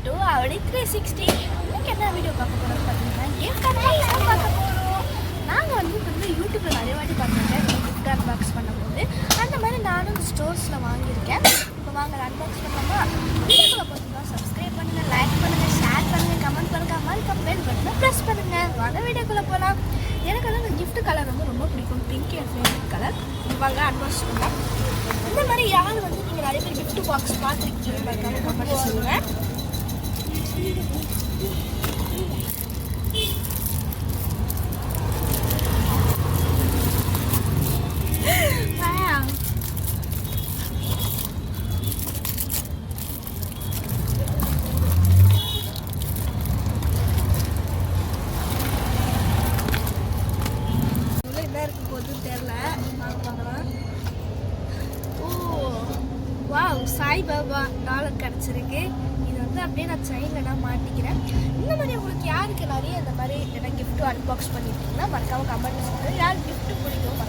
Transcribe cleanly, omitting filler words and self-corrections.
To அவடி 360. இன்னைக்கு என்ன video பார்க்க போகிறோம் பார்த்தீங்கன்னா கிஃப்ட் அன்பாக்ஸ் பார்க்க போகிறோம். நாங்கள் வந்து இப்போ வந்து யூடியூப்பில் நிறைய வாட்டி பார்த்துருக்கேன் கிஃப்ட் அன்பாக்ஸ் பண்ணும்போது. அந்த மாதிரி நானும் ஸ்டோர்ஸில் வாங்கியிருக்கேன். இப்போ வாங்க அன்பாக்ஸ் பண்ணோமா. வீடியோக்குள்ள பார்த்தீங்கன்னா சப்ஸ்கிரைப் பண்ணுங்கள், லைக் பண்ணுங்கள், ஷேர் பண்ணுங்கள், கமெண்ட் பண்ணுங்கள், மறக்காம பெல் பட்டனை ப்ரெஸ் பண்ணுங்கள். வாங்க வீடியோக்குள்ளே போகலாம். எனக்கு வந்து இந்த கிஃப்ட் கலர் வந்து ரொம்ப பிடிக்கும். பிங்க் என் ஃபேவரட் கலர். வாங்க அன்பாக்ஸ் பண்ணலாம். இந்த மாதிரி யார் வந்து நீங்கள் நிறைய பேர் கிஃப்ட் பாக்ஸ் பார்த்துருக்கீங்க பார்க்காம கமெண்ட் சொல்லுங்கள். என்ன இருக்க போகுதுன்னு தெரியல. பார்க்கலாம். ஓ வாவ், சாய்பாபா டாலர் கிடச்சிருக்கு. இது வந்து அப்படியே நான் செயினில் நான் மாட்டிக்கிறேன். இந்த மாதிரி உங்களுக்கு யாருக்கு நிறைய இந்த மாதிரி என்ன கிஃப்ட்டு அன்பாக்ஸ் பண்ணியிருக்கீங்கன்னா மறக்காமல் கமெண்ட் சொல்லுங்கள். யார் கிஃப்ட்டு பிடிக்கும்